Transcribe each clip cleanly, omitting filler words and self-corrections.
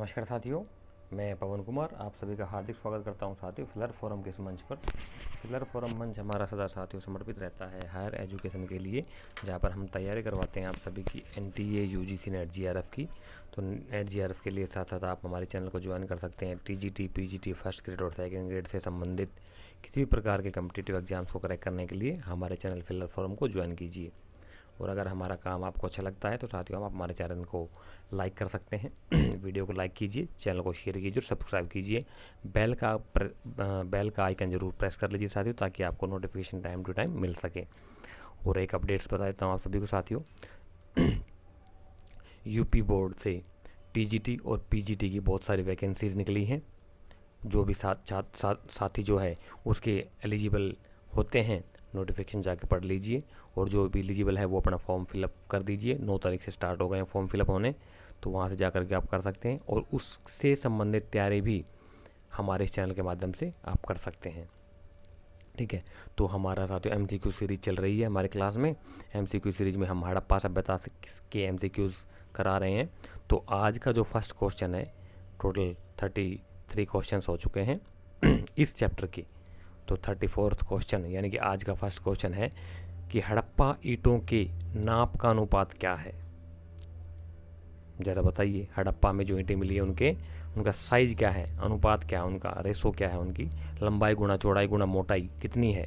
नमस्कार साथियों, मैं पवन कुमार आप सभी का हार्दिक स्वागत करता हूं साथियों फिलर फोरम के इस मंच पर। फिलर फोरम मंच हमारा सदा साथियों समर्पित रहता है हायर एजुकेशन के लिए, जहां पर हम तैयारी करवाते हैं आप सभी की एनटीए, यूजीसी, नेट जीआरएफ की। तो नेट जीआरएफ के लिए साथ साथ आप हमारे चैनल को ज्वाइन कर सकते हैं। टीजीटी, पीजीटी, फर्स्ट ग्रेड और सेकेंड ग्रेड से संबंधित किसी भी प्रकार के कम्पिटिटिव एग्जाम्स को क्रैक करने के लिए हमारे चैनल फिलर फोरम को ज्वाइन कीजिए। और अगर हमारा काम आपको अच्छा लगता है तो साथियों आप हमारे चैनल को लाइक कर सकते हैं। वीडियो को लाइक कीजिए, चैनल को शेयर कीजिए और सब्सक्राइब कीजिए। बेल का आइकन जरूर प्रेस कर लीजिए साथियों, ताकि आपको नोटिफिकेशन टाइम टू टाइम मिल सके। और एक अपडेट्स बता देता हूँ आप सभी को साथियों। यूपी बोर्ड से टीजीटी और पीजीटी की बहुत सारी वैकेंसीज निकली हैं। जो भी साथी जो है उसके एलिजिबल होते हैं, नोटिफिकेशन जाके पढ़ लीजिए। और जो भी एलिजिबल है वो अपना फॉर्म फिलअप कर दीजिए। 9 तारीख से स्टार्ट हो गए हैं फॉर्म फिलअप होने, तो वहाँ से जा कर के आप कर सकते हैं। और उससे संबंधित तैयारी भी हमारे इस चैनल के माध्यम से आप कर सकते हैं। ठीक है, तो हमारा साथियों एमसीक्यू सीरीज चल रही है हमारे क्लास में। एमसीक्यू सीरीज में हम हड़प्पा सभ्यता के एमसीक्यूज़ करा रहे हैं। तो आज का जो फर्स्ट क्वेश्चन है, टोटल 33 क्वेश्चन हो चुके हैं इस चैप्टर के। तो 34th क्वेश्चन यानी कि आज का फर्स्ट क्वेश्चन है कि हड़प्पा ईंटों के नाप का अनुपात क्या है। ज़रा बताइए, हड़प्पा में जो ईंटें मिली है उनका साइज क्या है, अनुपात क्या है, उनका रेशो क्या है, उनकी लंबाई गुना चौड़ाई गुना मोटाई कितनी है।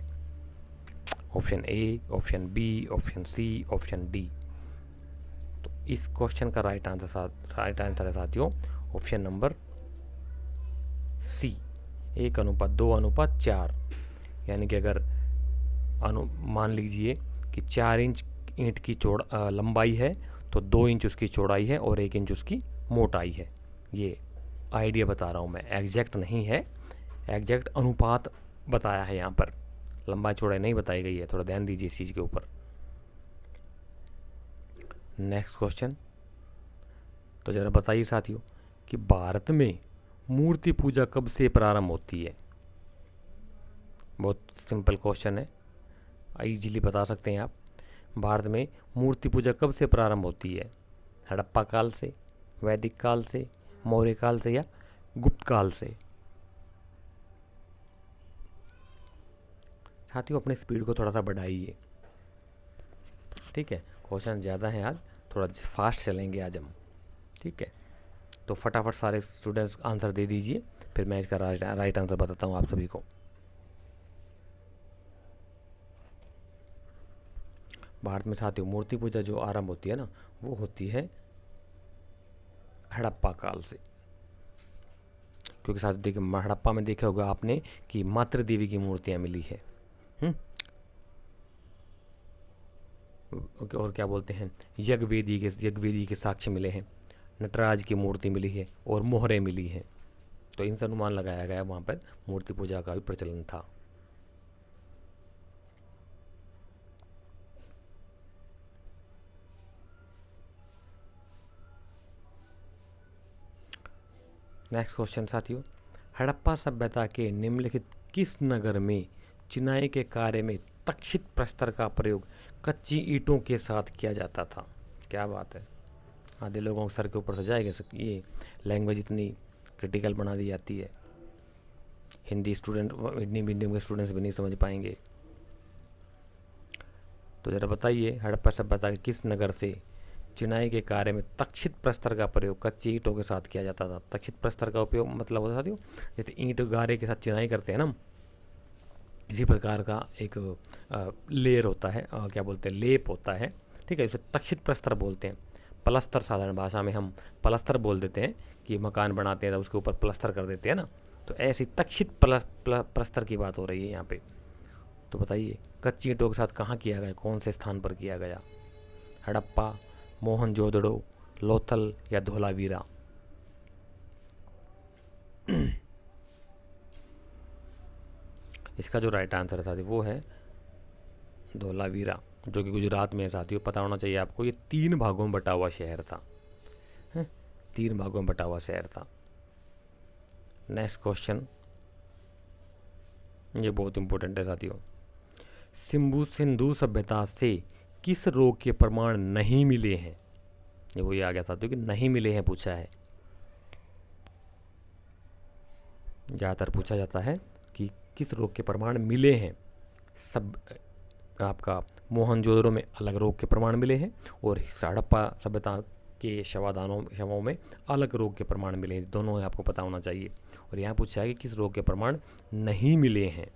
Option A, option B, option C, option D. तो इस क्वेश्चन का राइट आंसर है साथियों ऑप्शन नंबर सी, 1:2:4। यानी कि अगर मान लीजिए कि 4 इंच ईंट की लंबाई है तो 2 इंच उसकी चौड़ाई है और 1 इंच उसकी मोटाई है। ये आइडिया बता रहा हूँ मैं, एग्जैक्ट नहीं है, एग्जैक्ट अनुपात बताया है यहाँ पर, लंबाई चौड़ाई नहीं बताई गई है। थोड़ा ध्यान दीजिए इस चीज़ के ऊपर। नेक्स्ट क्वेश्चन, तो ज़रा बताइए साथियों कि भारत में मूर्ति पूजा कब से प्रारंभ होती है। बहुत सिंपल क्वेश्चन है, इजीली बता सकते हैं आप। भारत में मूर्ति पूजा कब से प्रारंभ होती है। हड़प्पा काल से, वैदिक काल से, मौर्य काल से या गुप्त काल से। साथियों अपने स्पीड को थोड़ा सा बढ़ाइए, ठीक है, क्वेश्चन ज़्यादा हैं आज, थोड़ा फास्ट चलेंगे आज हम। ठीक है, तो फटाफट सारे स्टूडेंट्स आंसर दे दीजिए, फिर मैं इसका राइट आंसर बताता हूँ आप सभी को। भारत में साथियों मूर्ति पूजा जो आरंभ होती है ना, वो होती है हड़प्पा काल से। क्योंकि साथियों देखिए, हड़प्पा में देखा होगा आपने कि मातृ देवी की मूर्तियां मिली है। और क्या बोलते हैं, यज्ञवेदी के साक्ष्य मिले हैं, नटराज की मूर्ति मिली है और मोहरें मिली हैं। तो इनसे अनुमान लगाया गया वहाँ पर मूर्ति पूजा का भी प्रचलन था। नेक्स्ट क्वेश्चन साथियों, हड़प्पा सभ्यता के निम्नलिखित किस नगर में चिनाई के कार्य में तक्षित प्रस्तर का प्रयोग कच्ची ईंटों के साथ किया जाता था। क्या बात है, आधे लोगों के सर के ऊपर से जाएगा ये लैंग्वेज इतनी क्रिटिकल बना दी जाती है, हिंदी मीडियम के स्टूडेंट्स भी नहीं समझ पाएंगे। तो ज़रा बताइए, हड़प्पा सभ्यता के किस नगर से चिनाई के कार्य में तक्षित प्रस्तर का प्रयोग कच्ची ईंटों के साथ किया जाता था। तक्षित प्रस्तर का उपयोग मतलब होता था जैसे ईंट गारे के साथ चिनाई करते हैं ना, इसी प्रकार का एक लेयर होता है, क्या बोलते हैं, लेप होता है। ठीक है, इसे तक्षित प्रस्तर बोलते हैं। प्लस्तर साधारण भाषा में हम प्लस्तर बोल देते हैं कि मकान बनाते हैं तो उसके ऊपर प्लस्तर कर देते हैं ना, तो ऐसी तक्षित प्रस्तर की बात हो रही है यहाँ पे। तो बताइए कच्ची ईंटों के साथ कहाँ किया गया, कौन से स्थान पर किया गया। हड़प्पा, मोहनजोदड़ो, लोथल या धोलावीरा। इसका जो राइट आंसर है साथियों वो है धोलावीरा, जो कि गुजरात में है साथियों। पता होना चाहिए आपको, ये 3 भागों में बटा हुआ शहर था। 3 भागों में बटा हुआ शहर था। नेक्स्ट क्वेश्चन, ये बहुत इंपॉर्टेंट है साथियों। सिंधु सभ्यता से किस रोग के प्रमाण नहीं मिले हैं। ये वही आ गया साथियों कि नहीं मिले हैं पूछा है। ज़्यादातर पूछा जाता है कि किस रोग के प्रमाण मिले हैं। सब आपका मोहनजोदड़ो में अलग रोग के प्रमाण मिले हैं और हड़प्पा सभ्यता के शवों में अलग रोग के प्रमाण मिले हैं। दोनों आपको पता होना चाहिए। और यहाँ पूछा है कि किस रोग के प्रमाण नहीं मिले हैं।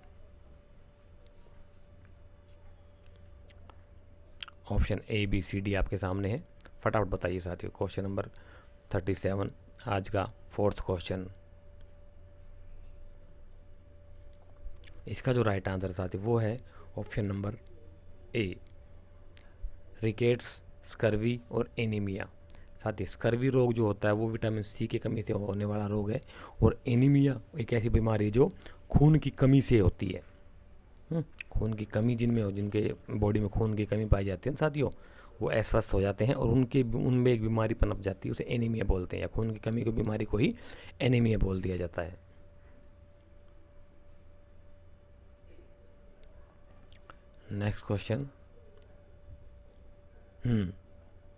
Option A B C D आपके सामने है, फटाफट बताइए साथियों। क्वेश्चन नंबर 37 आज का 4th क्वेश्चन। इसका जो राइट आंसर साथियों वो है ऑप्शन नंबर ए, रिकेट्स, स्कर्वी और एनीमिया। साथ ही स्कर्वी रोग जो होता है वो विटामिन सी की कमी से होने वाला रोग है, और एनीमिया एक ऐसी बीमारी है जो खून की कमी से होती है। खून की कमी जिनके बॉडी में खून की कमी पाई जाती है साथियों, वो अस्वस्थ हो जाते हैं और उनमें एक बीमारी पनप जाती है, उसे एनीमिया बोलते हैं, या खून की कमी की बीमारी को ही एनीमिया बोल दिया जाता है। Next question.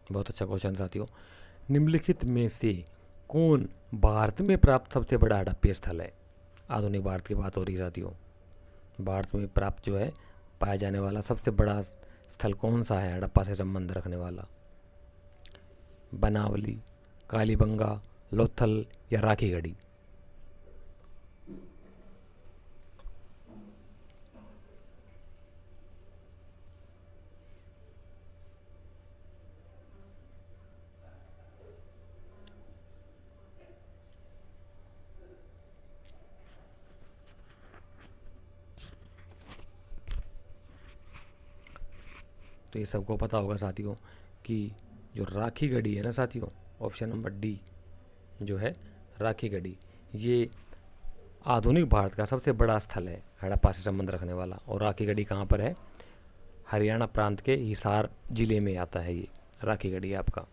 बहुत अच्छा क्वेश्चन साथियों। निम्नलिखित में से कौन भारत में प्राप्त सबसे बड़ा हड़प्पीय स्थल है? आधुनिक भारत की बात हो रही है साथियों। भारत में प्राप्त जो है पाया जाने वाला सबसे बड़ा स्थल कौन सा है हड़प्पा से संबंध रखने वाला? बनावली, कालीबंगा, लोथल या राखीगढ़ी? तो ये सबको पता होगा साथियों कि जो राखीगढ़ी है ना साथियों, ऑप्शन नंबर डी जो है राखीगढ़ी, ये आधुनिक भारत का सबसे बड़ा स्थल है हड़प्पा से संबंध रखने वाला। और राखीगढ़ी कहाँ पर है? हरियाणा प्रांत के हिसार जिले में आता है ये राखीगढ़ी आपका।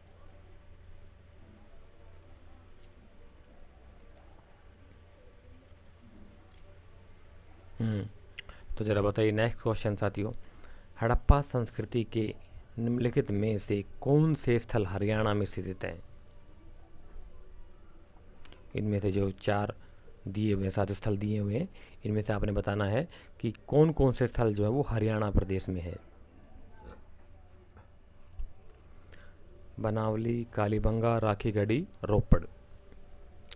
तो जरा बताइए नेक्स्ट क्वेश्चन साथियों। हड़प्पा संस्कृति के निम्नलिखित में से कौन से स्थल हरियाणा में स्थित हैं? इनमें से जो 4 दिए हुए 7 स्थल दिए हुए हैं, इनमें से आपने बताना है कि कौन कौन से स्थल जो है वो हरियाणा प्रदेश में है। Banawali, Kalibangan, Rakhigarhi, Ropar.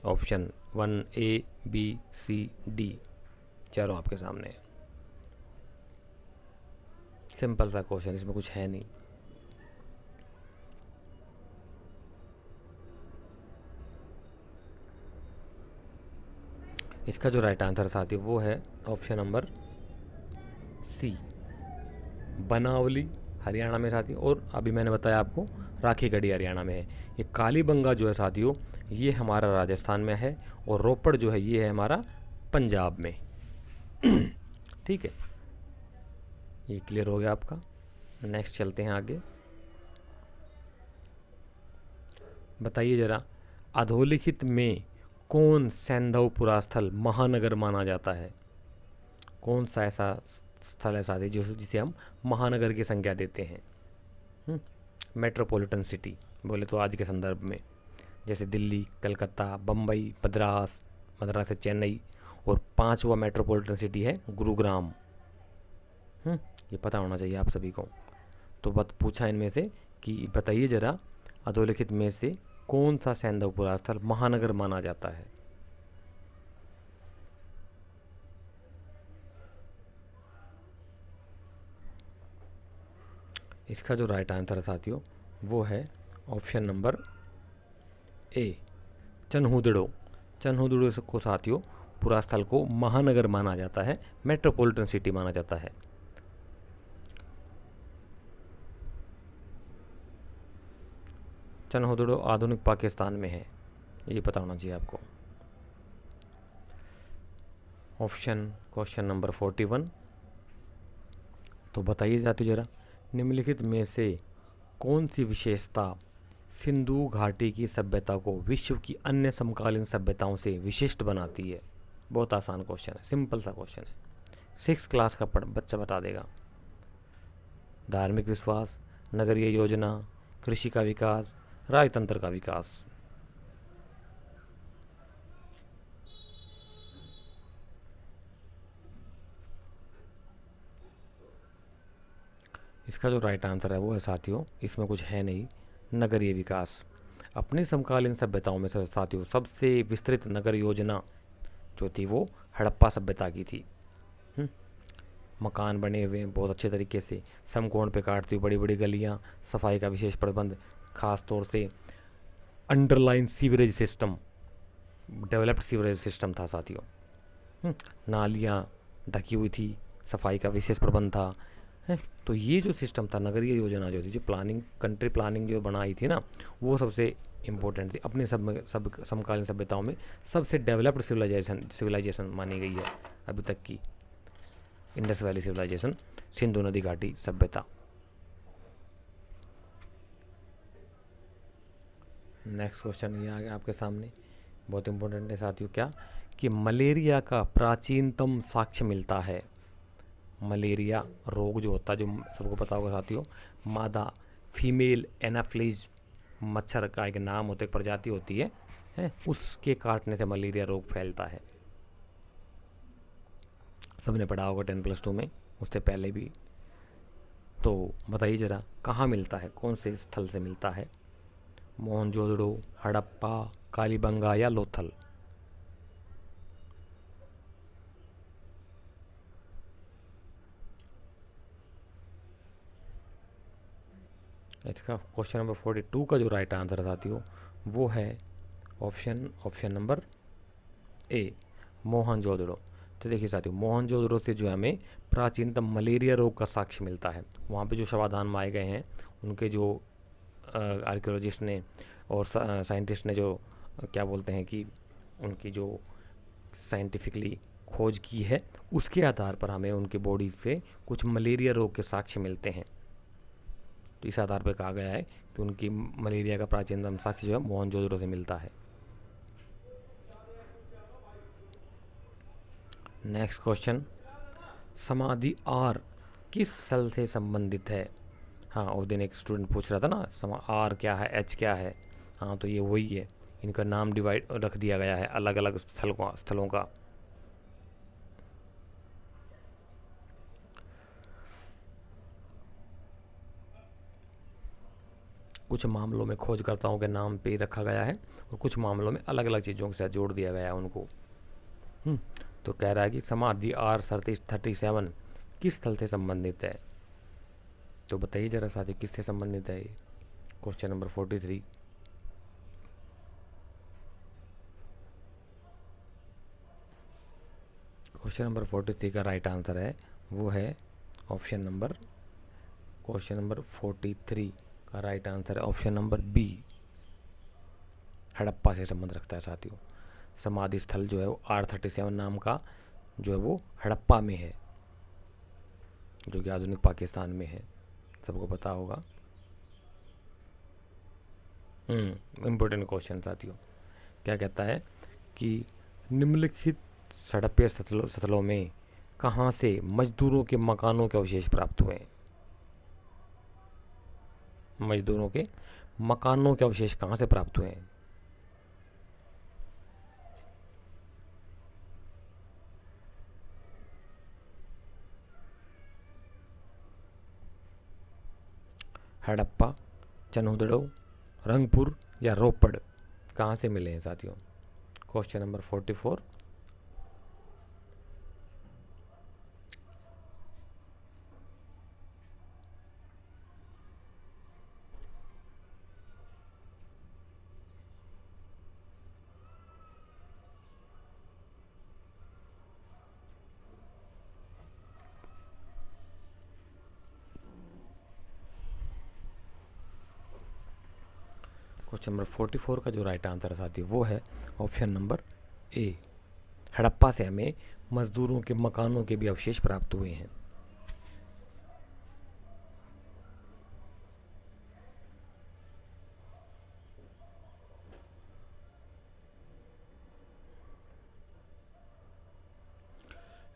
Option 1 A B C D चारों आपके सामने है। सिंपल सा क्वेश्चन, इसमें कुछ है नहीं। इसका जो राइट आंसर साथियों वो है ऑप्शन नंबर सी, बनावली हरियाणा में साथियों, और अभी मैंने बताया आपको राखीगढ़ी हरियाणा में है। ये कालीबंगा जो है साथियों ये हमारा राजस्थान में है, और रोपड़ जो है ये है हमारा पंजाब में। ठीक है, ये क्लियर हो गया आपका। नेक्स्ट चलते हैं आगे। बताइए जरा, अधोलिखित में कौन सैंधवपुरा स्थल महानगर माना जाता है? कौन सा ऐसा स्थल है साथी जिसे हम महानगर की संज्ञा देते हैं? मेट्रोपॉलिटन सिटी बोले तो आज के संदर्भ में, जैसे दिल्ली, कलकत्ता, बम्बई, मद्रास, मद्रास से चेन्नई, और 5वां मेट्रोपॉलिटन सिटी है गुरुग्राम। ये पता होना चाहिए आप सभी को। तो बात पूछा इनमें से कि बताइए जरा, अधोलिखित में से कौन सा सैंधवपुरा स्थल महानगर माना जाता है? इसका जो राइट आंसर है साथियों वो है ऑप्शन नंबर ए, चन्हुदड़ो। चन्हुदड़ो को साथियों पूरा स्थल को महानगर माना जाता है, मेट्रोपॉलिटन सिटी माना जाता है। चन्हुदड़ो आधुनिक पाकिस्तान में है, ये पता होना चाहिए आपको। Option question number 41। तो बताइए जाते जरा, निम्नलिखित में से कौन सी विशेषता सिंधु घाटी की सभ्यता को विश्व की अन्य समकालीन सभ्यताओं से विशिष्ट बनाती है? बहुत आसान क्वेश्चन है, सिंपल सा क्वेश्चन है, 6th क्लास का बच्चा बता देगा। धार्मिक विश्वास, नगरीय योजना, कृषि का विकास, राजतंत्र का विकास। इसका जो राइट आंसर है वो है साथियों, इसमें कुछ है नहीं, नगरीय विकास। अपनी समकालीन सभ्यताओं में से साथियों सबसे विस्तृत नगर योजना जो थी वो हड़प्पा सभ्यता की थी। मकान बने हुए हैं बहुत अच्छे तरीके से, समकोण पे काटती हुई बड़ी बड़ी गलियाँ, सफाई का विशेष प्रबंध, खास तौर से underline sewerage system, developed sewerage system था साथियों। नालियाँ ढकी हुई थी, सफाई का विशेष प्रबंध था। तो ये जो सिस्टम था, नगरीय योजना जो थी, जो प्लानिंग, कंट्री प्लानिंग जो बनाई थी ना, वो सबसे इम्पोर्टेंट थी। अपने सब समकालीन सभ्यताओं में सबसे डेवलप्ड सिविलाइजेशन मानी गई है अभी तक की, इंडस वैली सिविलाइजेशन, सिंधु नदी घाटी सभ्यता। नेक्स्ट क्वेश्चन ये आ गया आपके सामने, बहुत इंपॉर्टेंट है साथियों। क्या कि मलेरिया का प्राचीनतम साक्ष्य मिलता है। मलेरिया रोग जो होता है, जो सबको पता होगा साथियों, मादा फीमेल एनाफ्लीज मच्छर का एक नाम होता है, एक प्रजाति होती है, उसके काटने से मलेरिया रोग फैलता है। सबने पढ़ा होगा 10+2 में, उससे पहले भी। तो बताइए ज़रा कहाँ मिलता है, कौन से स्थल से मिलता है? मोहनजोदड़ो, हड़प्पा, कालीबंगा या लोथल? इसका क्वेश्चन नंबर 42 का जो राइट आंसर है साथियों वो है ऑप्शन नंबर ए, मोहनजोदड़ो। तो देखिए साथियों, मोहनजोदड़ो से जो है हमें प्राचीनतम मलेरिया रोग का साक्ष्य मिलता है। वहाँ पे जो शवाधान पाए गए हैं, उनके जो आर्कियोलॉजिस्ट ने और साइंटिस्ट ने जो क्या बोलते हैं कि उनकी जो साइंटिफिकली खोज की है, उसके आधार पर हमें उनकी बॉडी से कुछ मलेरिया रोग के साक्ष्य मिलते हैं। तो इस आधार पर कहा गया है कि उनकी मलेरिया का प्राचीनतम साक्ष्य जो है मोहनजोदड़ो से मिलता है। नेक्स्ट क्वेश्चन, समाधि आर किस स्थल से संबंधित है? हाँ, उस दिन एक स्टूडेंट पूछ रहा था ना, आर क्या है, एच क्या है। हाँ, तो ये वही है, इनका नाम डिवाइड रख दिया गया है अलग अलग स्थलों का। कुछ मामलों में खोजकर्ताओं के नाम पे रखा गया है और कुछ मामलों में अलग अलग चीज़ों के साथ जोड़ दिया गया है उनको। तो कह रहा है कि समाधि आर 37 किस स्थल से संबंधित है? तो बताइए जरा साथी, किससे संबंधित है ये? Question number 43। क्वेश्चन नंबर 43 का राइट आंसर है वो है ऑप्शन नंबर, क्वेश्चन नंबर 43 का राइट आंसर है ऑप्शन नंबर बी, हड़प्पा से संबंध रखता है साथियों। समाधि स्थल जो है वो R37 नाम का जो है वो हड़प्पा में है, जो कि आधुनिक पाकिस्तान में है, सबको पता होगा। इम्पोर्टेंट क्वेश्चन साथियों। क्या कहता है कि निम्नलिखित हड़प्पा स्थलों में कहाँ से मजदूरों के मकानों के अवशेष प्राप्त हुए? मजदूरों के मकानों के अवशेष कहाँ से प्राप्त हुए हैं? हड़प्पा, चनोदड़ो, रंगपुर या रोपड़, कहाँ से मिले हैं साथियों? Question number 44। क्वेश्चन नंबर 44 का जो राइट आंसर है साथियों वो है ऑप्शन नंबर ए, हड़प्पा से हमें मजदूरों के मकानों के भी अवशेष प्राप्त हुए हैं।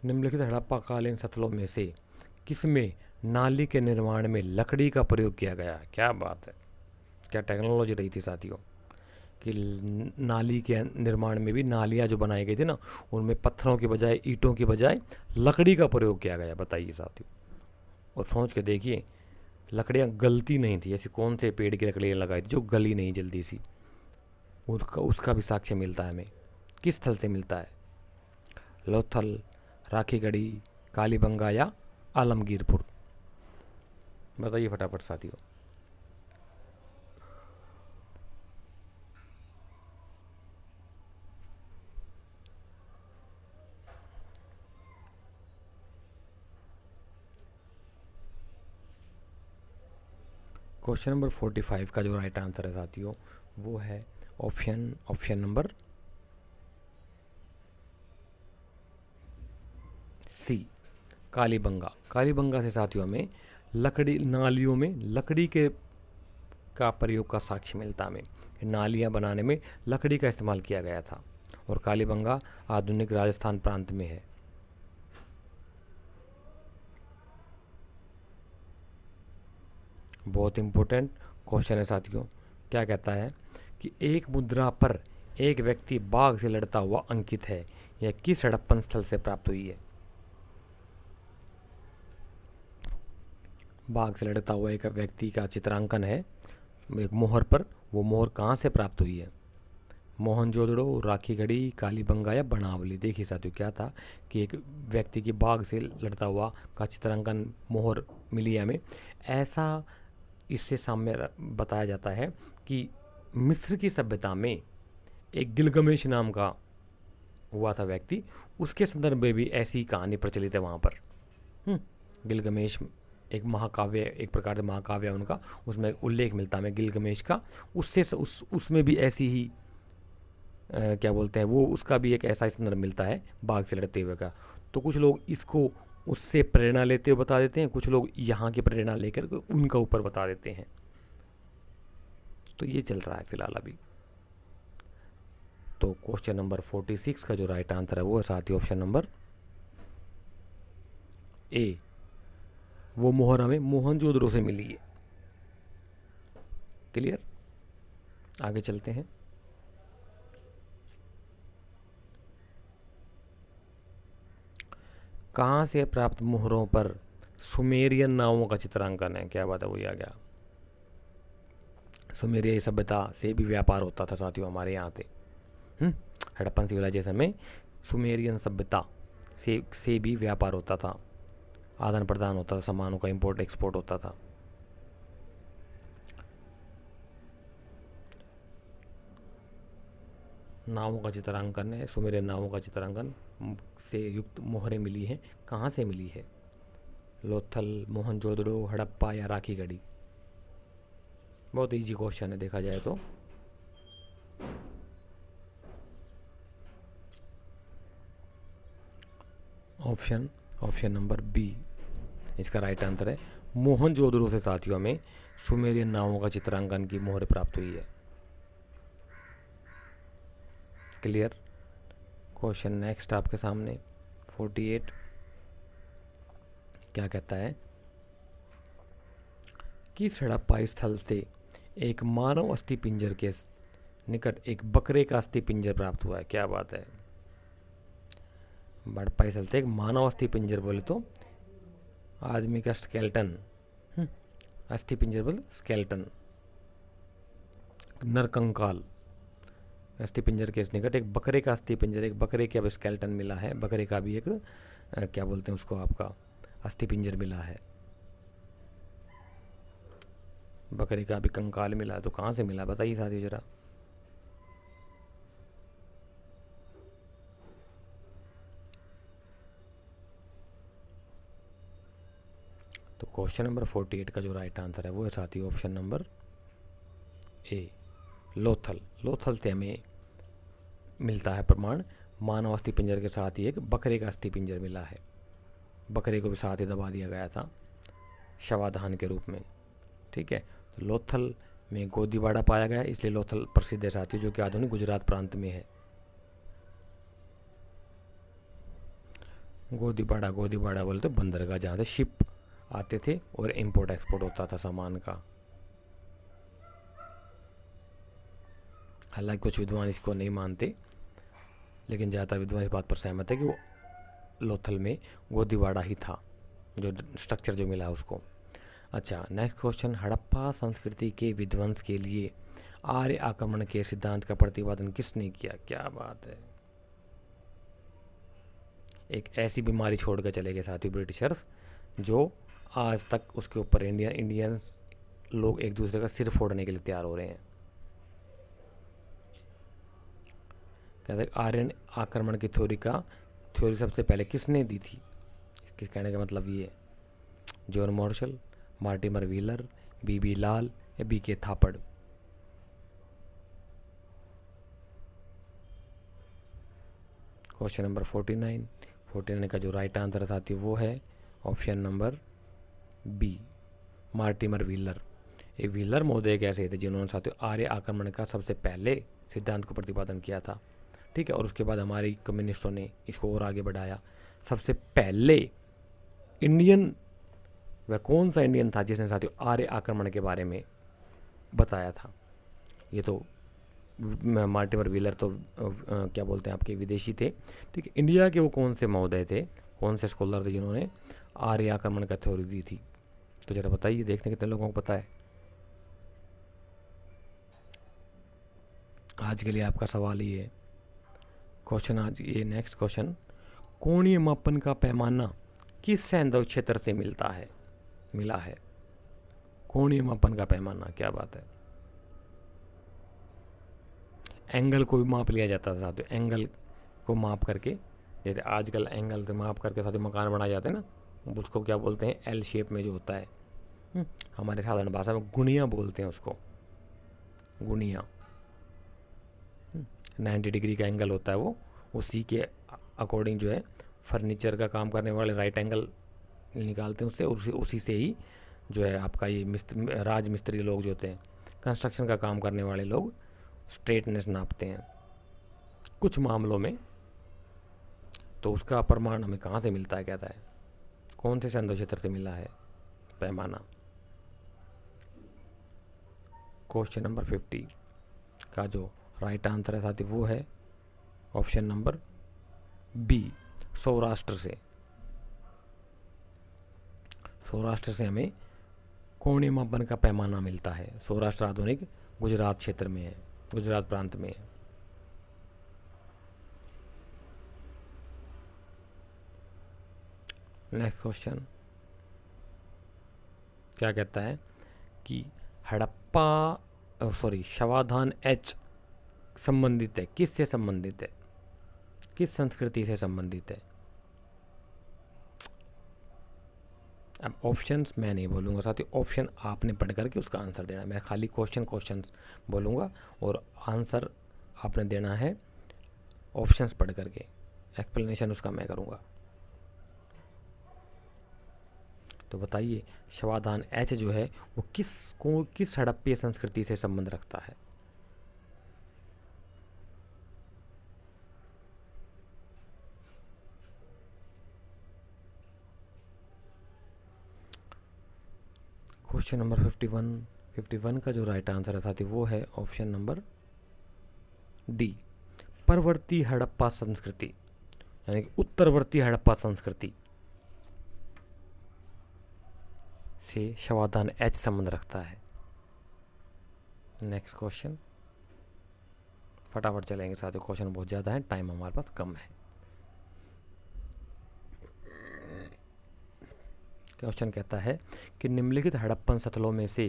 निम्नलिखित हड़प्पा कालीन स्थलों में से किसमें नाली के निर्माण में लकड़ी का प्रयोग किया गया? क्या बात है, क्या टेक्नोलॉजी रही थी साथियों कि नाली के निर्माण में भी, नालियाँ जो बनाई गई थी ना, उनमें पत्थरों के बजाय, ईंटों के बजाय लकड़ी का प्रयोग किया गया। बताइए साथियों, और सोच के देखिए लकड़ियाँ गलती नहीं थी, ऐसी कौन से पेड़ की लकड़ियाँ लगाई थी जो गली नहीं जल्दी सी, उसका उसका भी साक्ष्य मिलता है हमें। किस स्थल से मिलता है? लोथल, राखीगढ़ी, कालीबंगा या आलमगीरपुर? बताइए फटाफट साथियों। क्वेश्चन नंबर 45 का जो राइट आंसर है साथियों वो है option number C, Kalibangan. Kalibangan से साथियों हमें लकड़ी, नालियों में लकड़ी के का प्रयोग का साक्ष्य मिलता हमें। नालियाँ बनाने में लकड़ी का इस्तेमाल किया गया था और कालीबंगा आधुनिक राजस्थान प्रांत में है। बहुत इंपॉर्टेंट क्वेश्चन है साथियों। क्या कहता है कि एक मुद्रा पर एक व्यक्ति बाघ से लड़ता हुआ अंकित है, यह किस हड़प्पन स्थल से प्राप्त हुई है? बाघ से लड़ता हुआ एक व्यक्ति का चित्रांकन है एक मोहर पर, वो मोहर कहाँ से प्राप्त हुई है? मोहनजोदड़ो, राखीगढ़ी, कालीबंगा या बनावली? देखिए साथियों क्या था कि एक व्यक्ति की बाघ से लड़ता हुआ का चित्रांकन मोहर मिली हमें। ऐसा इससे सामने बताया जाता है कि मिस्र की सभ्यता में एक गिलगमेश नाम का हुआ था व्यक्ति, उसके संदर्भ में भी ऐसी कहानी प्रचलित है वहाँ पर। गिलगमेश एक महाकाव्य, एक प्रकार से महाकाव्य उनका, उसमें उल्लेख मिलता है हमें गिलगमेश का। उससे उसमें भी ऐसी ही क्या बोलते हैं वो, उसका भी एक ऐसा संदर्भ मिलता है बाघ से लड़ते हुए का। तो कुछ लोग इसको उससे प्रेरणा लेते हुए बता देते हैं, कुछ लोग यहाँ की प्रेरणा लेकर उनका ऊपर बता देते हैं। तो ये चल रहा है फिलहाल अभी। तो क्वेश्चन नंबर 46 का जो राइट आंसर है वो है साथी ऑप्शन नंबर ए, वो मोहर हमें मोहनजोदड़ो से मिली है। क्लियर? आगे चलते हैं। कहाँ से प्राप्त मोहरों पर सुमेरियन नावों का चित्रांकन है? क्या बात है, वही आ गया। सुमेरिया सभ्यता से भी व्यापार होता था साथियों हमारे यहाँ से। हड़प्पन सिविलाइजेशन में सुमेरियन सभ्यता से भी व्यापार होता था, आदान प्रदान होता था, सामानों का इंपोर्ट एक्सपोर्ट होता था। नावों का चित्रांकन है, सुमेरियन नावों का चित्रांकन से युक्त मोहरें मिली हैं। कहाँ से मिली है? लोथल, मोहनजोदड़ो, हड़प्पा या राखीगढ़ी? बहुत इजी क्वेश्चन है देखा जाए तो। ऑप्शन नंबर बी इसका राइट आंसर है। मोहनजोदड़ो से साथियों में सुमेरियन नावों का चित्रांकन की मोहर प्राप्त हुई है। क्लियर? क्वेश्चन नेक्स्ट आपके सामने 48 क्या कहता है? किस हड़प्पा स्थल से एक मानव अस्थि पिंजर के निकट एक बकरे का अस्थि पिंजर प्राप्त हुआ है? क्या बात है। हड़प्पा स्थल से एक मानव अस्थि पिंजर बोले तो आदमी का स्केल्टन, अस्थि पिंजर बोले स्केल्टन, नरकंकाल। अस्थि पिंजर के निकट एक बकरे का अस्थि पिंजर, एक बकरे के अब स्केल्टन मिला है, बकरे का भी एक क्या बोलते हैं उसको आपका अस्थि पिंजर मिला है, बकरे का भी कंकाल मिला है। तो कहाँ से मिला बताइए साथियों जरा। तो क्वेश्चन नंबर 48 का जो राइट आंसर है वो है साथियों ऑप्शन नंबर ए, लोथल। लोथल से हमें मिलता है प्रमाण, मानव अस्थि पिंजर के साथ ही एक बकरे का अस्थि पिंजर मिला है। बकरे को भी साथ ही दबा दिया गया था शवाधान के रूप में। ठीक है, तो लोथल में गोदीबाड़ा पाया गया, इसलिए लोथल प्रसिद्ध है साथियों, जो कि आधुनिक गुजरात प्रांत में है। गोदीबाड़ा बोले तो बंदरगाह जहाँ से शिप आते थे और इंपोर्ट एक्सपोर्ट होता था सामान का। हालांकि कुछ विद्वान इसको नहीं मानते, लेकिन ज़्यादातर विद्वान इस बात पर सहमत है कि वो लोथल में गोदीबाड़ा ही था, जो स्ट्रक्चर जो मिला है उसको। अच्छा, नेक्स्ट क्वेश्चन, हड़प्पा संस्कृति के विध्वंस के लिए आर्य आक्रमण के सिद्धांत का प्रतिपादन किसने किया? क्या बात है, एक ऐसी बीमारी छोड़ कर चले गए साथी ब्रिटिशर्स जो आज तक उसके ऊपर इंडियन लोग एक दूसरे का सिर फोड़ने के लिए तैयार हो रहे हैं। कहते हैं आर्यन आक्रमण की थ्योरी सबसे पहले किसने दी थी? इसके कहने का मतलब ये, जॉन मार्शल, मार्टिमर व्हीलर, बीबी लाल या बीके थापड़? क्वेश्चन नंबर 49 का जो राइट आंसर था वो है option number B, Mortimer Wheeler. ये व्हीलर महोदय एक ऐसे थे जिन्होंने साथियों आर्य आक्रमण का सबसे पहले सिद्धांत को प्रतिपादन किया था, ठीक है। और उसके बाद हमारी कम्युनिस्टों ने इसको और आगे बढ़ाया। सबसे पहले इंडियन, वह कौन सा इंडियन था जिसने साथियों आर्य आक्रमण के बारे में बताया था? ये तो मार्टिमर व्हीलर तो क्या बोलते हैं आपके विदेशी थे, ठीक है। इंडिया के वो कौन से महोदय थे, कौन से स्कॉलर थे जिन्होंने आर्य आक्रमण का थ्योरी दी थी? तो जरा बताइए, देखते हैं कितने लोगों को पता है। आज के लिए आपका सवाल ही है क्वेश्चन। आज ये नेक्स्ट क्वेश्चन, कोणीय मापन का पैमाना किस सैद्धांतिक क्षेत्र से मिला है? कोणीय मापन का पैमाना, क्या बात है। एंगल को भी माप लिया जाता था साथियों, एंगल को माप करके, जैसे आजकल एंगल से माप करके साथियों मकान बनाए जाते हैं ना, उसको क्या बोलते हैं? एल शेप में जो होता है, हमारे साधारण भाषा में गुणिया बोलते हैं उसको, गुणिया। 90 डिग्री का एंगल होता है वो, उसी के अकॉर्डिंग जो है फर्नीचर का काम करने वाले राइट एंगल निकालते हैं उससे, और उसी से ही जो है आपका ये राज मिस्त्री लोग जो होते हैं, कंस्ट्रक्शन का काम करने वाले लोग स्ट्रेटनेस नापते हैं कुछ मामलों में। तो उसका प्रमाण हमें कहाँ से मिलता है, कहता है कौन से सैद्धांतिक क्षेत्र से मिला है पैमाना? क्वेश्चन नंबर 50 का जो राइट आंसर है साथी वो है ऑप्शन नंबर बी, सौराष्ट्र से। सौराष्ट्र से हमें कोणीय मापन का पैमाना मिलता है। सौराष्ट्र आधुनिक गुजरात क्षेत्र में है, गुजरात प्रांत में है। नेक्स्ट क्वेश्चन क्या कहता है कि शवाधान एच संबंधित है, किससे संबंधित है, किस संस्कृति से संबंधित है? अब ऑप्शंस मैं नहीं बोलूँगा साथी, ऑप्शन आपने पढ़ करके उसका आंसर देना है। मैं खाली क्वेश्चंस बोलूँगा और आंसर आपने देना है ऑप्शंस पढ़ करके, एक्सप्लेनेशन उसका मैं करूँगा। तो बताइए शवाधान एच जो है वो किस हड़प्पीय संस्कृति से संबंध रखता है? क्वेश्चन नंबर 51 का जो राइट आंसर है साथी वो है ऑप्शन नंबर डी, परवर्ती हड़प्पा संस्कृति, यानी कि उत्तरवर्ती हड़प्पा संस्कृति से शवाधान एच संबंध रखता है। नेक्स्ट क्वेश्चन, फटाफट चलेंगे साथियों, क्वेश्चन बहुत ज़्यादा है, टाइम हमारे पास कम है। क्वेश्चन कहता है कि निम्नलिखित हड़प्पन स्थलों में से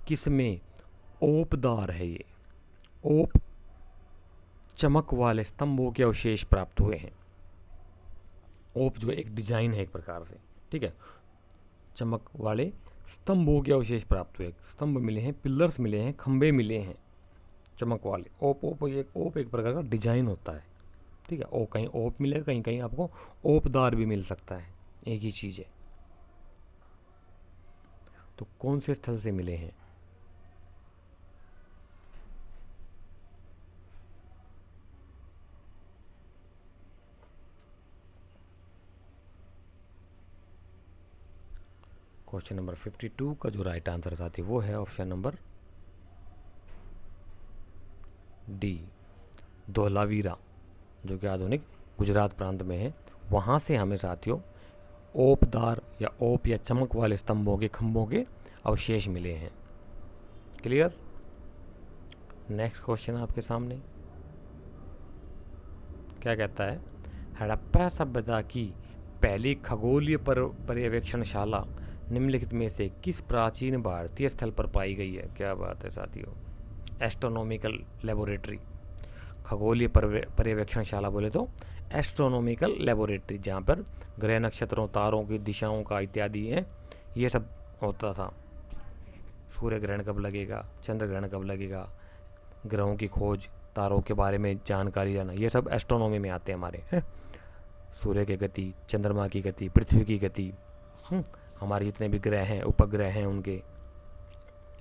किस में ओपदार है? ये ओप चमक वाले स्तंभों के अवशेष प्राप्त हुए हैं। ओप जो एक डिजाइन है एक प्रकार से, ठीक है, चमक वाले स्तंभों के अवशेष प्राप्त हुए, स्तंभ मिले हैं, पिलर्स मिले हैं, खंबे मिले हैं चमक वाले। ओप एक प्रकार का डिजाइन होता है, ठीक है। कहीं ओप मिलेगा, कहीं कहीं आपको ओपदार भी मिल सकता है, एक ही चीज़ है। तो कौन से स्थल से मिले हैं? क्वेश्चन नंबर 52 का जो राइट आंसर साथी वो है ऑप्शन नंबर डी, धोलावीरा, जो कि आधुनिक गुजरात प्रांत में है। वहाँ से हमें साथियों ओपदार या ओप या चमक वाले स्तंभों के खंभों के अवशेष मिले हैं। क्लियर। नेक्स्ट क्वेश्चन आपके सामने क्या कहता है, हड़प्पा सभ्यता की पहली खगोलीय पर्यवेक्षणशाला निम्नलिखित में से किस प्राचीन भारतीय स्थल पर पाई गई है। क्या बात है साथियों, एस्ट्रोनॉमिकल लेबोरेटरी। खगोलीय पर्यवेक्षणशाला बोले तो एस्ट्रोनॉमिकल लेबोरेटरी, जहाँ पर ग्रह नक्षत्रों तारों की दिशाओं का इत्यादि है ये सब होता था। सूर्य ग्रहण कब लगेगा, चंद्र ग्रहण कब लगेगा, ग्रहों की खोज, तारों के बारे में जानकारी जाना, ये सब एस्ट्रोनॉमी में आते हैं हमारे हैं। सूर्य की गति, चंद्रमा की गति, पृथ्वी की गति, हमारे जितने भी ग्रह हैं, उपग्रह हैं उनके,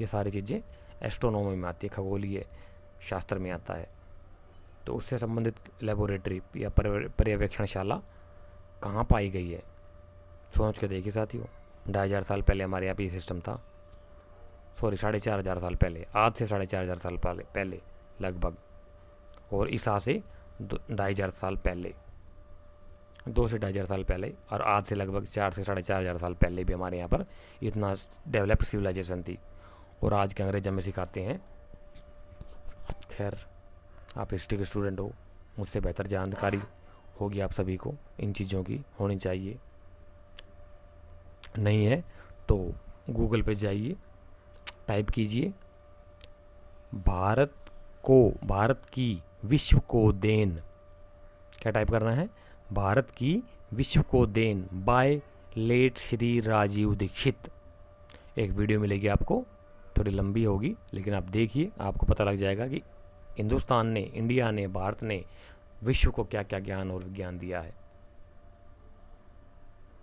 ये सारी चीज़ें एस्ट्रोनॉमी में आती है, खगोलीय शास्त्र में आता है। तो उससे संबंधित लेबोरेटरी या पर्यवेक्षणशाला कहाँ पाई गई है, सोच के देखिए साथियों। 2500 साल पहले हमारे यहाँ पे ये सिस्टम था, सॉरी 4500 साल पहले, आज से 4500 साल पहले लगभग, और ईसा से 2500 साल पहले, 2 से 2500 साल पहले, और आज से लगभग 4 से 4500 साल पहले भी हमारे यहाँ पर इतना डेवलप्ड सिविलाइजेशन थी। और आज के अंग्रेज हमें सिखाते हैं। खैर, आप हिस्ट्री के स्टूडेंट हो, मुझसे बेहतर जानकारी होगी आप सभी को, इन चीज़ों की होनी चाहिए। नहीं है तो गूगल पे जाइए, टाइप कीजिए भारत की विश्व को देन। क्या टाइप करना है, भारत की विश्व को देन बाय लेट श्री राजीव दीक्षित। एक वीडियो मिलेगी आपको, थोड़ी लंबी होगी लेकिन आप देखिए, आपको पता लग जाएगा कि हिंदुस्तान ने, इंडिया ने, भारत ने विश्व को क्या क्या ज्ञान और विज्ञान दिया है,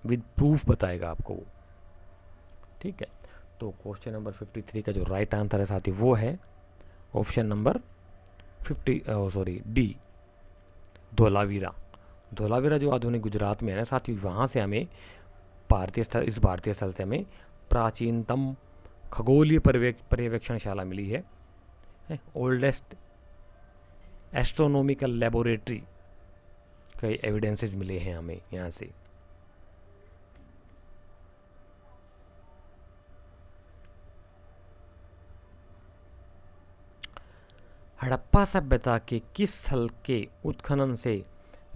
विद प्रूफ बताएगा आपको वो। ठीक है, तो क्वेश्चन नंबर 53 का जो राइट आंसर है साथी वो है option number D, Dholavira. Dholavira जो आधुनिक गुजरात में है ना साथी, वहाँ से हमें इस भारतीय स्थल से हमें प्राचीनतम खगोलीय पर्यवेक्षणशाला मिली है। ओल्डेस्ट एस्ट्रोनॉमिकल लेबोरेटरी कई एविडेंसेस मिले हैं हमें यहाँ से। हड़प्पा सभ्यता के किस स्थल के उत्खनन से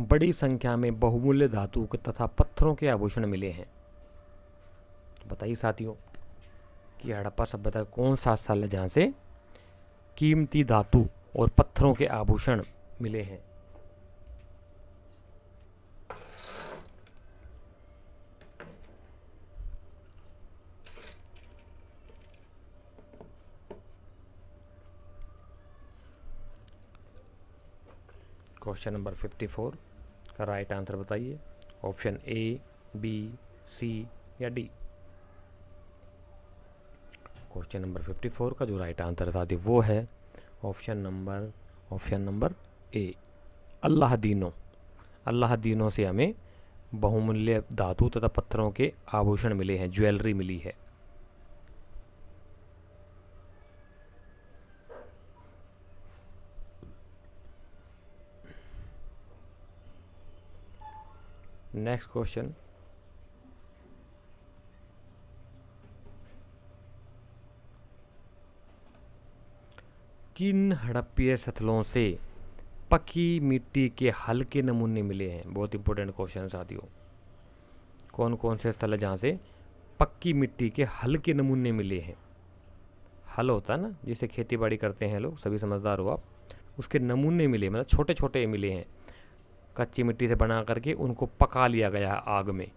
बड़ी संख्या में बहुमूल्य धातु तथा पत्थरों के आभूषण मिले हैं। बताइए साथियों कि हड़प्पा सभ्यता कौन सा स्थल है जहाँ से कीमती धातु और पत्थरों के आभूषण मिले हैं। क्वेश्चन नंबर 54 का राइट आंसर बताइए, ऑप्शन ए, बी, सी या डी। क्वेश्चन नंबर 54 का जो राइट आंसर था वो है ऑप्शन नंबर ए, अल्लाह दीनों से हमें बहुमूल्य धातु तथा पत्थरों के आभूषण मिले हैं, ज्वेलरी मिली है। नेक्स्ट क्वेश्चन, किन हड़प्पीय स्थलों से पकी मिट्टी के हल्के नमूने मिले हैं। बहुत इंपॉर्टेंट क्वेश्चन है साथियों। कौन कौन से स्थल है जहाँ से पक्की मिट्टी के हल्के नमूने मिले हैं। हल होता है ना, जिसे खेती बाड़ी करते हैं लोग, सभी समझदार हो आप, उसके नमूने मिले, मतलब छोटे छोटे मिले हैं, कच्ची मिट्टी से बना करके उनको पका लिया गया है आग में।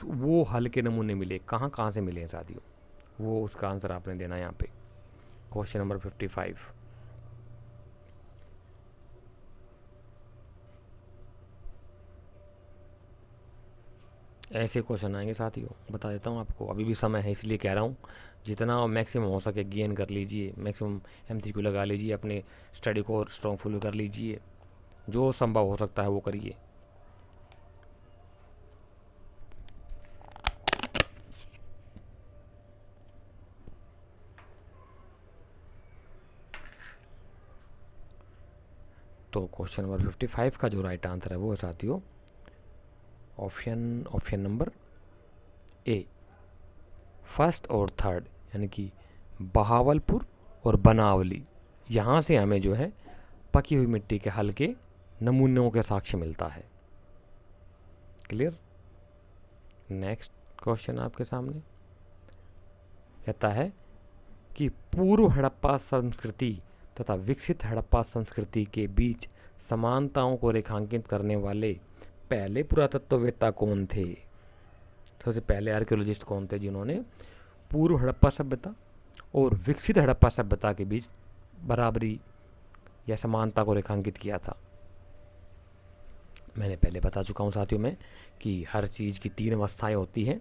वो हल्के नमूने मिले, कहाँ कहाँ से मिले हैं साथियों, वो उसका आंसर आपने देना है यहाँ पे। Question number 55। ऐसे क्वेश्चन आएंगे साथियों, बता देता हूँ आपको, अभी भी समय है इसलिए कह रहा हूँ, जितना मैक्सिमम हो सके गेन कर लीजिए, मैक्सिमम MCQ लगा लीजिए, अपने स्टडी को स्ट्रॉन्ग फुल कर लीजिए, जो संभव हो सकता है वो करिए। तो क्वेश्चन नंबर 55 का जो राइट आंसर है वो है साथियों ऑप्शन नंबर ए, फर्स्ट और थर्ड, यानी कि बहावलपुर और बनावली, यहाँ से हमें जो है पकी हुई मिट्टी के हल्के नमूनों के साक्ष्य मिलता है। क्लियर। नेक्स्ट क्वेश्चन आपके सामने कहता है कि पूर्व हड़प्पा संस्कृति तथा विकसित हड़प्पा संस्कृति के बीच समानताओं को रेखांकित करने वाले पहले पुरातत्ववेत्ता कौन थे? सबसे पहले आर्कियोलॉजिस्ट कौन थे जिन्होंने पूर्व हड़प्पा सभ्यता और विकसित हड़प्पा सभ्यता के बीच बराबरी या समानता को रेखांकित किया था? मैंने पहले बता चुका हूँ साथियों में कि हर चीज़ की 3 अवस्थाएं होती हैं,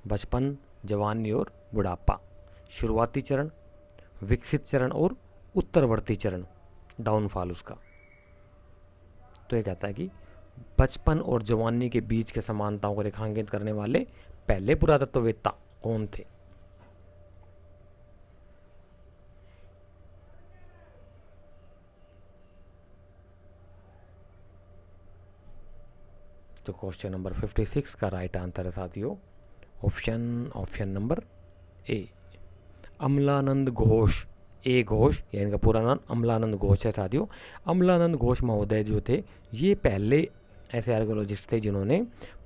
बचपन, जवानी और बुढ़ापा। शुरुआती चरण, विकसित चरण और उत्तरवर्ती चरण, डाउनफॉल उसका। तो ये कहता है कि बचपन और जवानी के बीच के समानताओं को रेखांकित करने वाले पहले पुरातत्ववेत्ता कौन थे? तो क्वेश्चन नंबर 56 का राइट आंसर है साथियों option number A, Amalananda Ghosh. A Ghosh, या इनका पूरा नाम अमलानंद घोष है साथियों। अमलानंद घोष महोदय जो थे, ये पहले ऐसे आर्कियोलॉजिस्ट थे जिन्होंने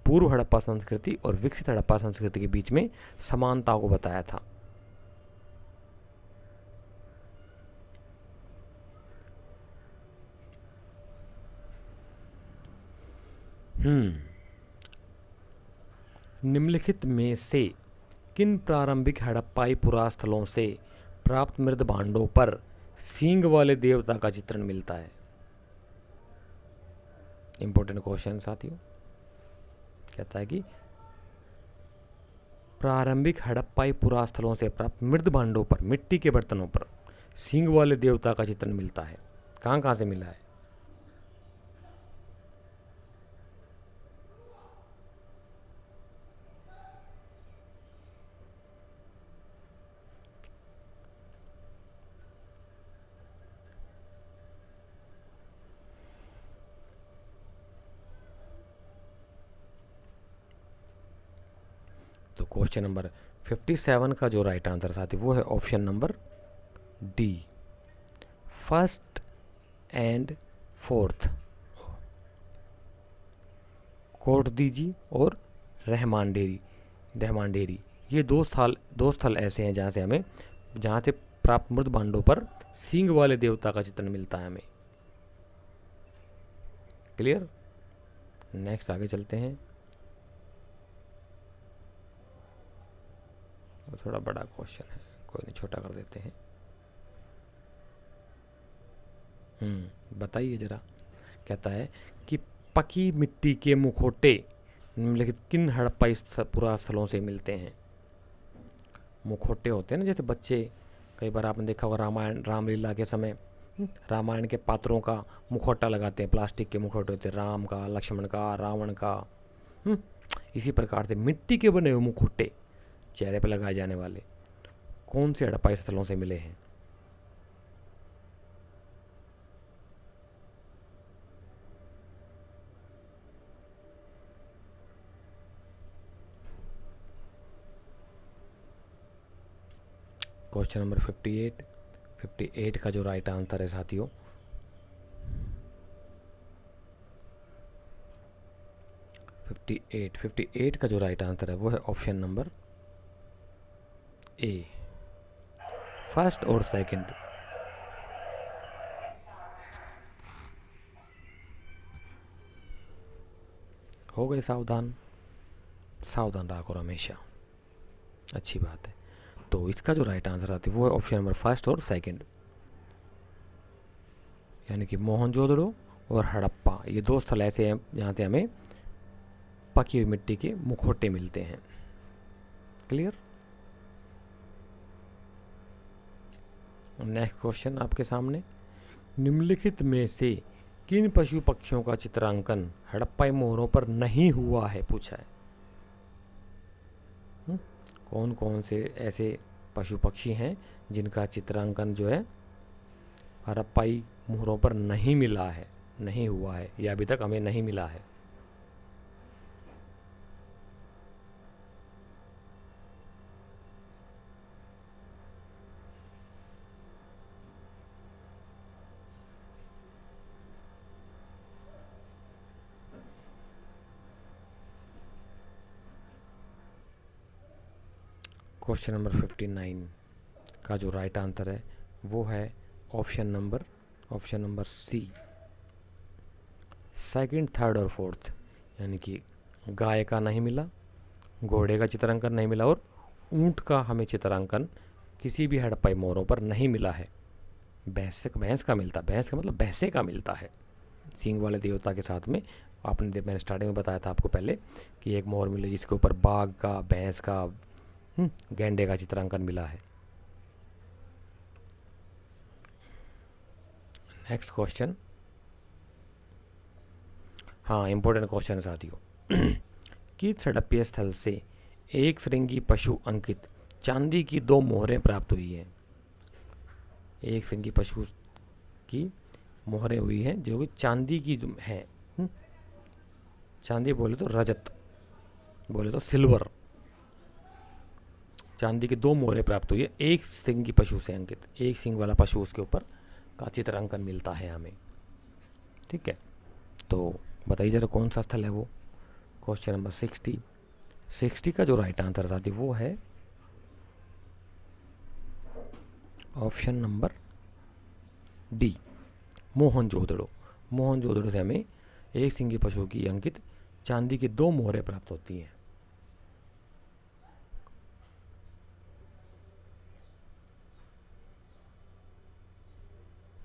पूर्व हड़प्पा संस्कृति और विकसित हड़प्पा संस्कृति के बीच में समानताओं को बताया था। निम्नलिखित में से किन प्रारंभिक हड़प्पाई पुरास्थलों से प्राप्त मृद भांडों पर सींग वाले देवता का चित्रण मिलता है? इंपॉर्टेंट क्वेश्चन साथियों। कहता है कि प्रारंभिक हड़प्पाई पुरास्थलों से प्राप्त मृद भांडों पर, मिट्टी के बर्तनों पर सींग वाले देवता का चित्रण मिलता है। कहाँ कहाँ से मिला है? तो क्वेश्चन नंबर 57 का जो राइट आंसर साथी वो है option number D, first and fourth. Kotdiji और रहमान डेरी, ये दो स्थल ऐसे हैं जहाँ से प्राप्त मृद भांडों पर सींग वाले देवता का चित्रण मिलता है हमें। क्लियर। नेक्स्ट आगे चलते हैं। थोड़ा बड़ा क्वेश्चन है, कोई नहीं, छोटा कर देते हैं। बताइए जरा। कहता है कि पकी मिट्टी के मुखौटे निम्नलिखित किन हड़प्पाई पुरास्थलों से मिलते हैं? मुखौटे होते हैं ना, जैसे बच्चे, कई बार आपने देखा होगा रामायण, रामलीला के समय रामायण के पात्रों का मुखौटा लगाते हैं, प्लास्टिक के मुखौटे होते हैं, राम का, लक्ष्मण का, रावण का। इसी प्रकार से मिट्टी के बने हुए मुखौटे चेहरे पर लगाए जाने वाले कौन से हड़प्पाई स्थलों से मिले हैं? क्वेश्चन नंबर 58 का जो राइट आंसर है साथियों 58 का जो राइट आंसर है वो है ऑप्शन नंबर ए, फर्स्ट और सेकंड। हो गए सावधान रहा करो हमेशा, अच्छी बात है। तो इसका जो राइट आंसर आती है वो है ऑप्शन नंबर फर्स्ट और सेकंड, यानी कि मोहनजोदड़ो और हड़प्पा, ये दो स्थल ऐसे हैं जहाँ से हमें पकी हुई मिट्टी के मुखौटे मिलते हैं। क्लियर। नेक्स्ट क्वेश्चन आपके सामने, निम्नलिखित में से किन पशु पक्षियों का चित्रांकन हड़प्पाई मोहरों पर नहीं हुआ है, पूछा है। कौन कौन से ऐसे पशु पक्षी हैं जिनका चित्रांकन जो है हड़प्पाई मोहरों पर नहीं हुआ है या अभी तक हमें नहीं मिला है? क्वेश्चन नंबर 59 का जो राइट आंसर है वो है option number C, second, third और फोर्थ, यानी कि गाय का नहीं मिला, घोड़े का चित्रांकन नहीं मिला और ऊंट का हमें चित्रांकन किसी भी हड़प्पाई मोहरों पर नहीं मिला है। भैंस का मिलता, भैंस का मतलब भैंसे का मिलता है सींग वाले देवता के साथ में। मैंने स्टार्टिंग में बताया था आपको पहले कि एक मोहर मिली जिसके ऊपर बाघ का, भैंस का, गैंडे का चित्रांकन मिला है। नेक्स्ट क्वेश्चन, हाँ इंपॉर्टेंट क्वेश्चन है साथियों। किस हड़प्पीय स्थल से एक श्रृंगी पशु अंकित चांदी की 2 मोहरें प्राप्त हुई हैं? एक श्रृंगी पशु की मोहरें हुई हैं जो कि चांदी की हैं। चांदी बोले तो रजत, बोले तो सिल्वर, चांदी की 2 मोहरें प्राप्त हुई है एक श्रृंगी पशु से अंकित, एक सिंग वाला पशु उसके ऊपर का चित्रांकन मिलता है हमें। ठीक है, तो बताइए जरा कौन सा स्थल है वो। क्वेश्चन नंबर 60 का जो राइट आंसर था वो है option number D, Mohenjodaro. Mohenjodaro से हमें एक सिंगी पशु की अंकित चांदी की 2 मोहरें प्राप्त होती हैं।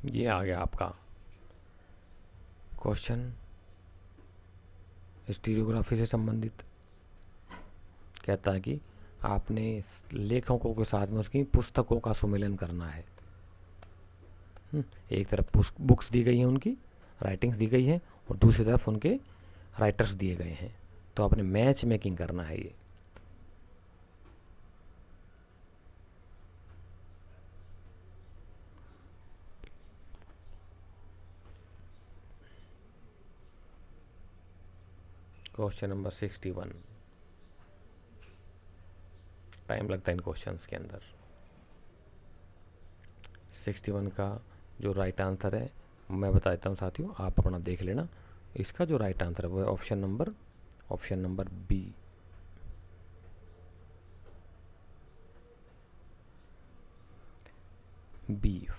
ये आ गया आपका क्वेश्चन स्टीरियोग्राफी से संबंधित। कहता है कि आपने लेखकों के साथ में उसकी पुस्तकों का सुमेलन करना है। एक तरफ बुक्स दी गई हैं, उनकी राइटिंग्स दी गई हैं, और दूसरी तरफ उनके राइटर्स दिए गए हैं, तो आपने मैच मेकिंग करना है ये। क्वेश्चन नंबर 61, टाइम लगता है इन क्वेश्चंस के अंदर। 61 का जो राइट आंसर है मैं बता देता हूँ साथियों, आप अपना देख लेना। इसका जो राइट आंसर है वो है ऑप्शन नंबर बी,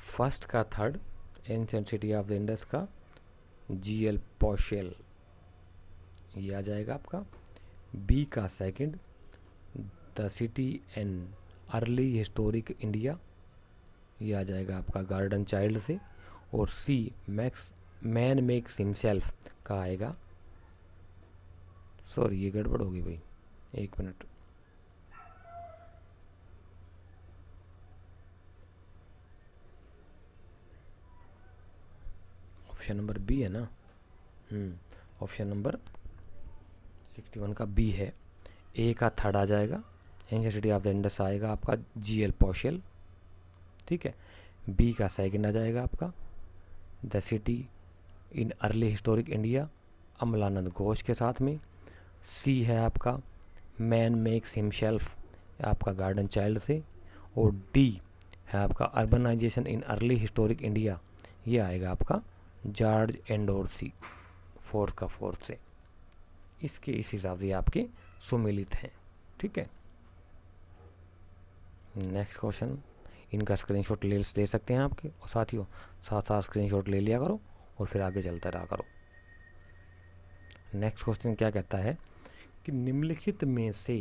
फर्स्ट का third, ancient city of the Indus का GL पॉशेल, ये आ जाएगा आपका। बी का second, the city and early historic India, ये आ जाएगा आपका गार्डन चाइल्ड से। और सी, मैन मेक्स हिमसेल्फ का आएगा, सॉरी ये गड़बड़ होगी भाई, 1 मिनट, ऑप्शन नंबर बी है ना। ऑप्शन नंबर 61 का बी है। ए का थर्ड आ जाएगा, ancient city of the Indus आएगा आपका GL पॉशेल। ठीक है, बी का सेकंड आ जाएगा आपका the city in early historic India, Amalananda Ghosh के साथ में। सी है आपका मैन मेक्स हिमसेल्फ, आपका गार्डन चाइल्ड से। और डी है आपका urbanisation in early historic India, ये आएगा आपका जॉर्ज एंडोर्सी, फोर्थ से। इसके इस हिसाब से आपके सुमेलित हैं। ठीक है, नेक्स्ट क्वेश्चन, इनका स्क्रीनशॉट ले सकते हैं आपके, और साथियों साथ स्क्रीनशॉट ले लिया करो और फिर आगे चलता रहा करो। नेक्स्ट क्वेश्चन क्या कहता है कि निम्नलिखित में से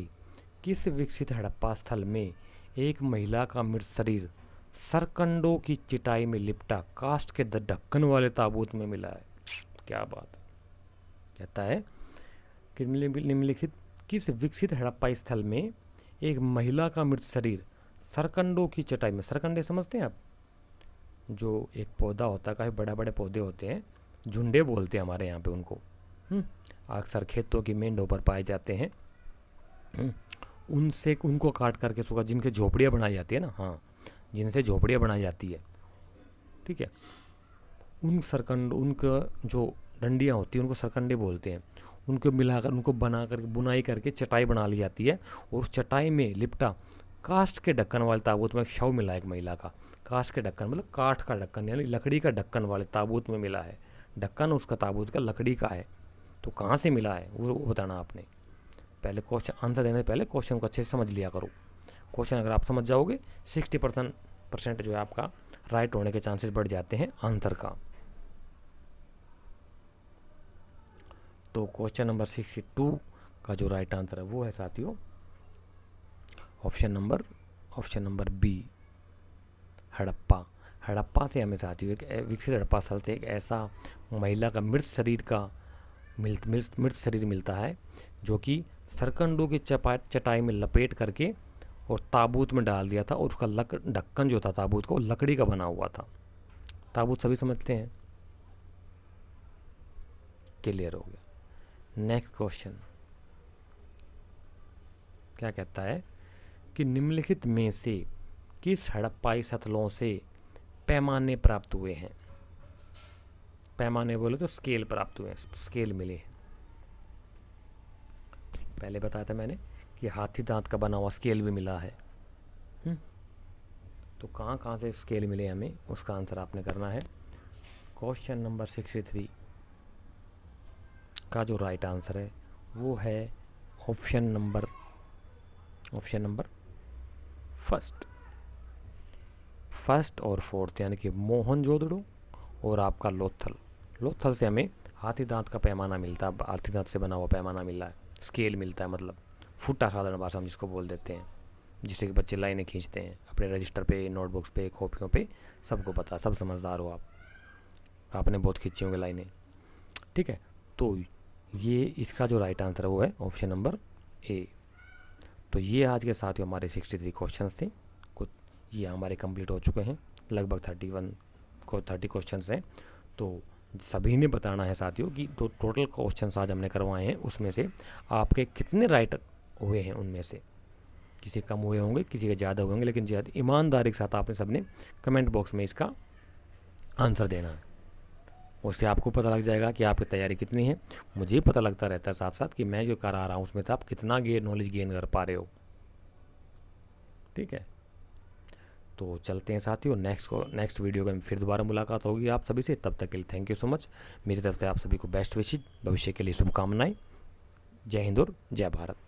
किस विकसित हड़प्पा स्थल में एक महिला का मृत शरीर सरकंडों की चिटाई में लिपटा कास्ट के ढक्कन वाले ताबूत में मिला है? क्या बात है। कहता है कि निम्नलिखित किस विकसित हड़प्पा स्थल में एक महिला का मृत शरीर सरकंडों की चटाई में, सरकंडे समझते हैं आप, जो एक पौधा होता है, काफ़ी बड़े बड़े पौधे होते हैं, झुंडे बोलते हैं हमारे यहाँ पे उनको, अक्सर खेतों की मेंढों पर पाए जाते हैं। उनको काट करके सुखा, जिनके झोपड़ियाँ बनाई जाती है ना, हाँ जिनसे झोपड़ियाँ बनाई जाती है। ठीक है, उन सरकंड, उनका जो डंडियाँ होती हैं उनको सरकंडे बोलते हैं। उनको मिलाकर, उनको बनाकर बुनाई करके चटाई बना ली जाती है, और उस चटाई में लिपटा कास्ट के ढक्कन वाले ताबूत में एक शव मिला एक महिला का। कास्ट के ढक्कन मतलब काठ का ढक्कन, यानी लकड़ी का ढक्कन वाले ताबूत में मिला है। ढक्कन उसका ताबूत का लकड़ी का है, तो कहाँ से मिला है वो बताना आपने। पहले क्वेश्चन आंसर देने से पहले क्वेश्चन को अच्छे से समझ लिया करो। क्वेश्चन अगर आप समझ जाओगे 60% जो है आपका राइट होने के चांसेस बढ़ जाते हैं आंसर का। तो क्वेश्चन नंबर 62 का जो राइट आंसर है वो है साथियों option number B, Harappa. Harappa से हमें साथियों एक विकसित हड़प्पा स्थल से एक ऐसा महिला का मृत शरीर मिलता है जो कि सरकंडों की चटाई में लपेट करके और ताबूत में डाल दिया था, और उसका ढक्कन जो था ताबूत का वो लकड़ी का बना हुआ था। ताबूत सभी समझते हैं, क्लियर हो गया। नेक्स्ट क्वेश्चन क्या कहता है कि निम्नलिखित में से किस हड़प्पाई स्थलों से पैमाने प्राप्त हुए हैं? पैमाने बोले तो स्केल प्राप्त हुए हैं, स्केल मिले। पहले बताया था मैंने कि हाथी दांत का बना हुआ स्केल भी मिला है। तो कहाँ कहाँ से स्केल मिले हमें, उसका आंसर आपने करना है। क्वेश्चन नंबर 63 का जो राइट आंसर है वो है ऑप्शन नंबर फर्स्ट और फोर्थ, यानी कि मोहनजोदड़ो और आपका लोथल से हमें हाथी दांत का पैमाना मिलता है, हाथी दांत से बना हुआ पैमाना मिल रहा है, स्केल मिलता है, मतलब फुट्टा साधारण भाषा में जिसको बोल देते हैं, जिससे कि बच्चे लाइनें खींचते हैं अपने रजिस्टर पे, नोटबुक्स पे, कॉपियों पे। सबको पता, सब समझदार हो आप, आपने बहुत खींची होंगी लाइनें, ठीक है। तो ये इसका जो राइट आंसर है वो है ऑप्शन नंबर ए। तो ये आज के साथ ही हमारे 63 क्वेश्चंस थे, कुछ ये हमारे कंप्लीट हो चुके हैं, लगभग 30 क्वेश्चंस हैं। तो सभी ने बताना है साथियों कि तो टोटल क्वेश्चंस आज हमने करवाए हैं उसमें से आपके कितने राइट हुए हैं, उनमें से किसी कम हुए होंगे, किसी के ज़्यादा हुए होंगे, लेकिन ज़्यादा ईमानदारी के साथ आपने सबने कमेंट बॉक्स में इसका आंसर देना है। उससे आपको पता लग जाएगा कि आपकी तैयारी कितनी है। मुझे पता लगता रहता है साथ साथ कि मैं जो करा रहा हूँ उसमें से आप कितना नॉलेज गेन कर पा रहे हो, ठीक है। तो चलते हैं साथियों, नेक्स्ट वीडियो में फिर दोबारा मुलाकात होगी आप सभी से। तब तक के लिए थैंक यू सो मच। मेरी तरफ से आप सभी को बेस्ट विशेज, भविष्य के लिए शुभकामनाएं। जय हिंद और जय भारत।